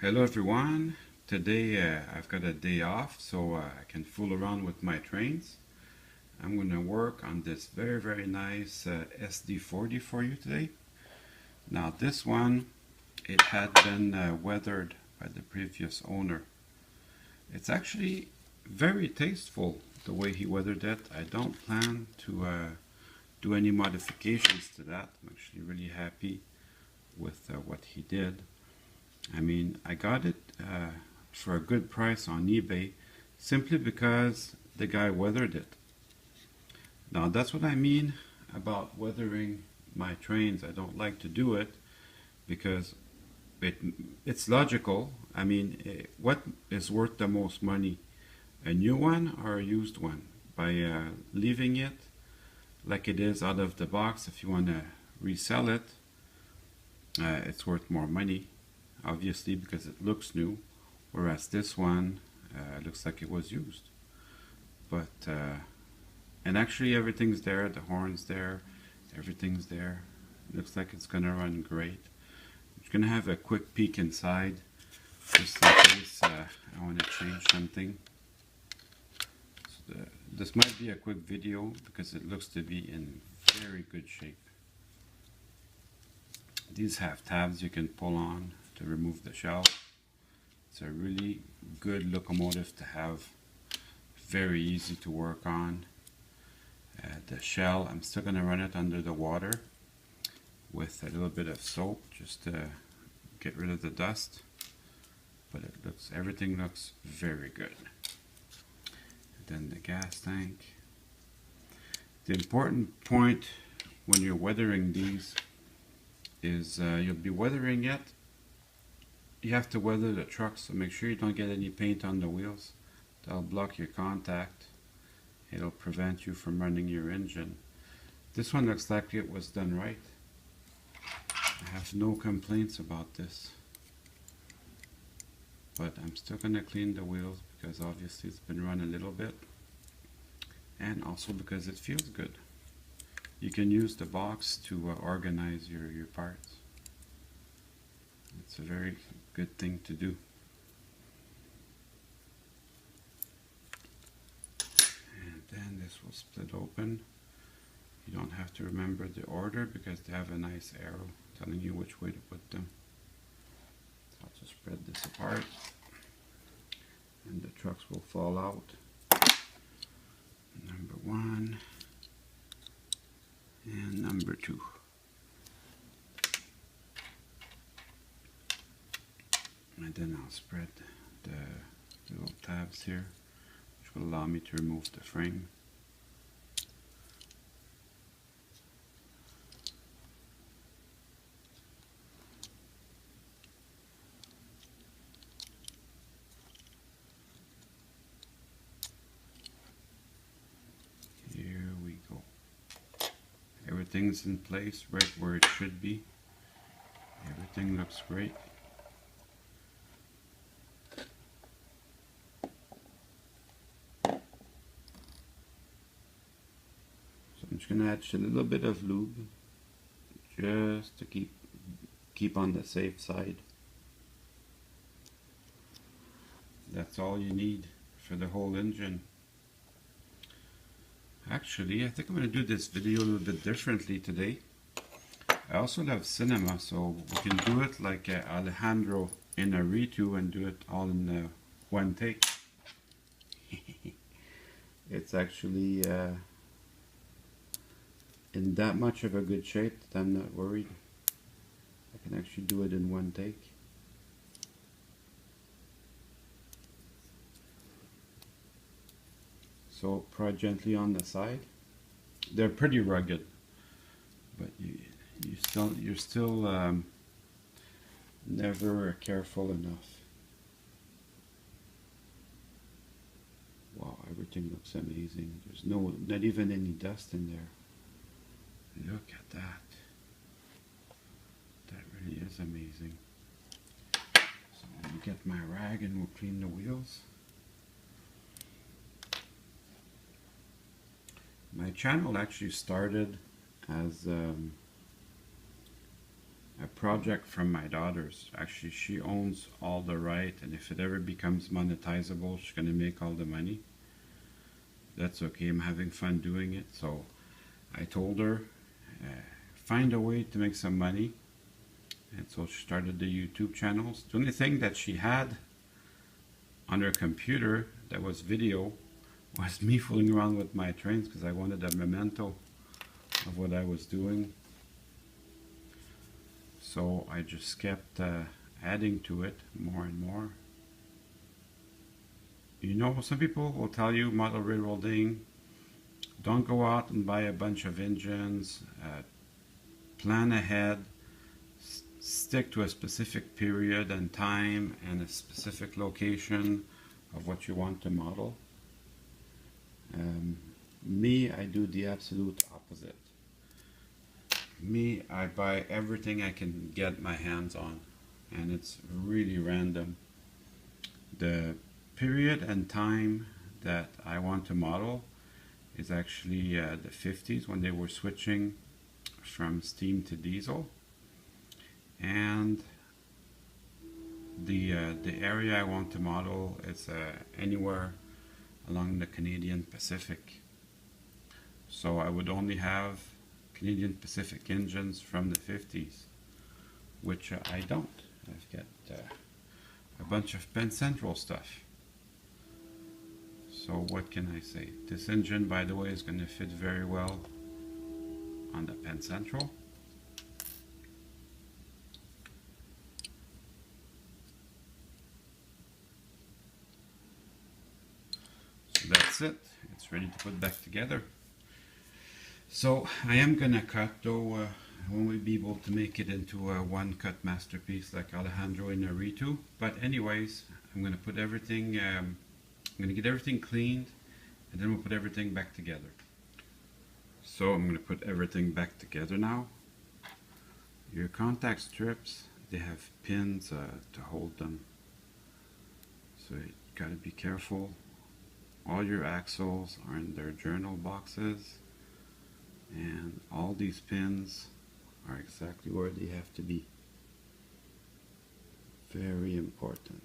Hello everyone. Today I've got a day off so I can fool around with my trains. I'm going to work on this very nice SD40 for you today. Now this one, it had been weathered by the previous owner. It's actually very tasteful the way he weathered it. I don't plan to do any modifications to that. I'm actually really happy with what he did. I mean, I got it for a good price on eBay simply because the guy weathered it. Now that's what I mean about weathering my trains. I don't like to do it because it's logical. I mean, what is worth the most money? A new one or a used one? By leaving it like it is out of the box, if you want to resell it, it's worth more money. Obviously, because it looks new, whereas this one looks like it was used. But and actually everything's there, the horn's there, everything's there. Looks like it's gonna run great. I'm just gonna have a quick peek inside just in case I want to change something. So this might be a quick video because it looks to be in very good shape. These have tabs you can pull on to remove the shell. It's a really good locomotive to have, very easy to work on. The shell, I'm still going to run it under the water with a little bit of soap just to get rid of the dust, but everything looks very good. And then the gas tank. The important point when you're weathering these is you'll be weathering it. You have to weather the truck, so make sure you don't get any paint on the wheels. That'll block your contact. It'll prevent you from running your engine. This one looks like it was done right. I have no complaints about this. But I'm still going to clean the wheels because obviously it's been run a little bit. And also because it feels good. You can use the box to organize your parts. It's a very good thing to do. And then this will split open. You don't have to remember the order because they have a nice arrow telling you which way to put them. So I'll just spread this apart and the trucks will fall out. Number 1 and number 2. And then I'll spread the little tabs here, which will allow me to remove the frame. Here we go. Everything's in place right where it should be. Everything looks great. I'm just going to add a little bit of lube just to keep on the safe side. That's all you need for the whole engine. Actually, I think I'm going to do this video a little bit differently today. I also love cinema, so we can do it like Alejandro Inarritu and do it all in one take. It's actually in that much of a good shape that I'm not worried. I can actually do it in one take. So prod gently on the side. They're pretty rugged, but you're still never careful enough. Wow, everything looks amazing. There's not even any dust in there. Look at that. That really is amazing. So let me get my rag and we'll clean the wheels. My channel actually started as a project from my daughter's. Actually, she owns all the right, and if it ever becomes monetizable, she's gonna make all the money. That's okay. I'm having fun doing it, so I told her, find a way to make some money. And so she started the YouTube channels. The only thing that she had on her computer that was video was me fooling around with my trains because I wanted a memento of what I was doing. So I just kept adding to it more and more. You know, some people will tell you model railroading, don't go out and buy a bunch of engines, plan ahead, stick to a specific period and time and a specific location of what you want to model. Me, I do the absolute opposite. Me, I buy everything I can get my hands on, and it's really random. The period and time that I want to model is actually the 50s, when they were switching from steam to diesel. And the area I want to model is anywhere along the Canadian Pacific. So I would only have Canadian Pacific engines from the 50s, which I don't. I've got a bunch of Penn Central stuff. So what can I say? This engine, by the way, is going to fit very well on the Penn Central. So that's it. It's ready to put back together. So I am going to cut, though I won't be able to make it into a one-cut masterpiece like Alejandro Inarritu. But anyways, I'm going to put everything, I'm going to get everything cleaned, and then we'll put everything back together. So I'm going to put everything back together now. Your contact strips, they have pins to hold them. So you got to be careful. All your axles are in their journal boxes, and all these pins are exactly where they have to be. Very important.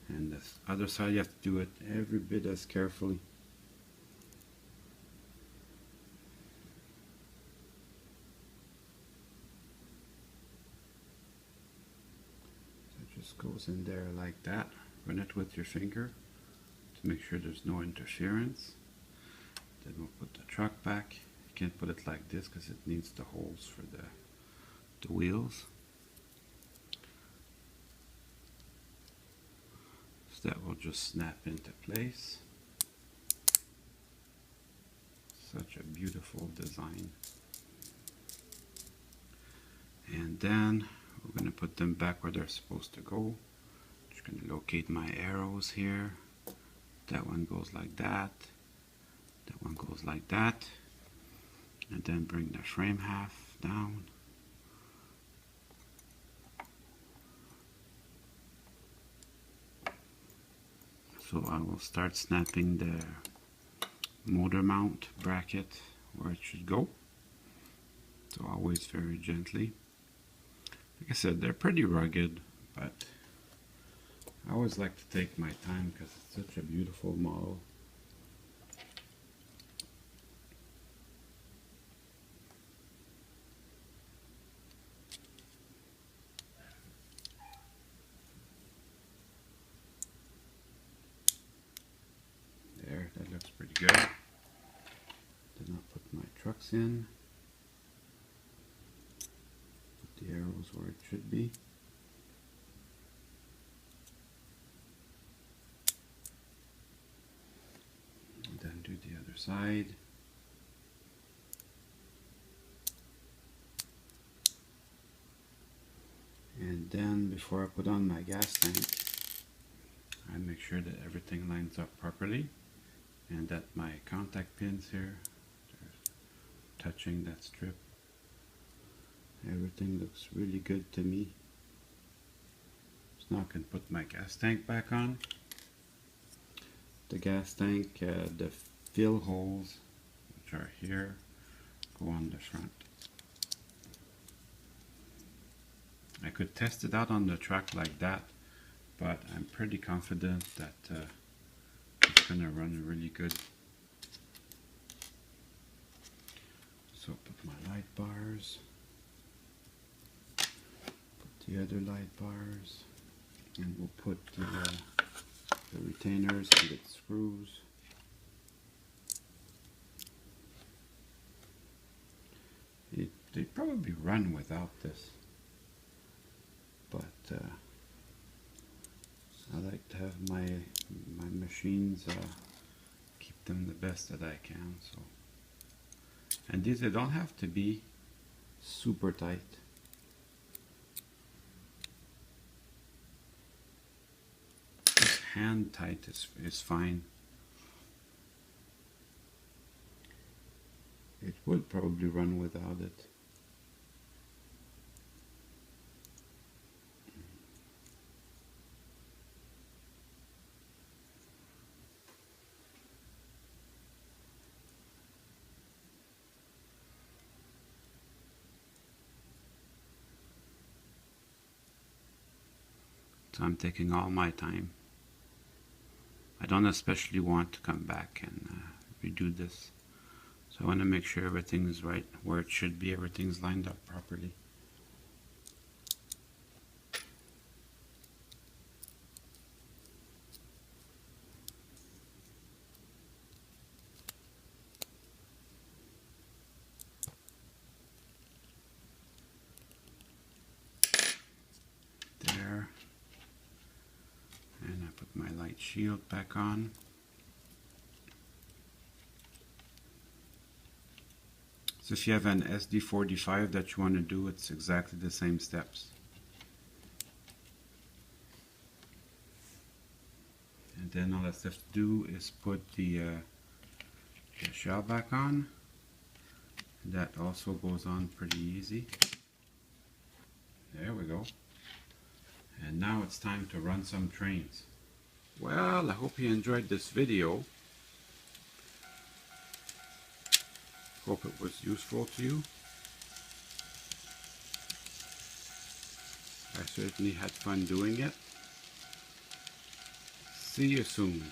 And this other side, you have to do it every bit as carefully. So it just goes in there like that. Run it with your finger to make sure there's no interference. Then we'll put the truck back. You can't put it like this because it needs the holes for the wheels. So that will just snap into place. Such a beautiful design. And then we're going to put them back where they're supposed to go. Just going to locate my arrows here. That one goes like that. That one goes like that. And then bring the frame half down. So I will start snapping the motor mount bracket where it should go. So always very gently. Like I said, they're pretty rugged, but I always like to take my time because it's such a beautiful model. There, that looks pretty good. Then I'll put my trucks in. Put the arrows where it should be. And then do the other side. And then before I put on my gas tank, I make sure that everything lines up properly and that my contact pins here are touching that strip. Everything looks really good to me. So now I can put my gas tank back on. The gas tank, the fill holes, which are here, go on the front. I could test it out on the track like that, but I'm pretty confident that it's gonna run really good. So put my light bars, put the other light bars, and we'll put the retainers and the screws. They probably run without this, but I like to have my machines keep them the best that I can. So, and these, they don't have to be super tight. Just hand tight is fine. It would probably run without it. So I'm taking all my time. I don't especially want to come back and redo this. So I want to make sure everything is right where it should be, everything's lined up properly. There. And I put my light shield back on. So if you have an SD45 that you want to do, it's exactly the same steps. And then all that's left to do is put the shell back on. That also goes on pretty easy. There we go. And now it's time to run some trains. Well, I hope you enjoyed this video. Hope it was useful to you. I certainly had fun doing it. See you soon.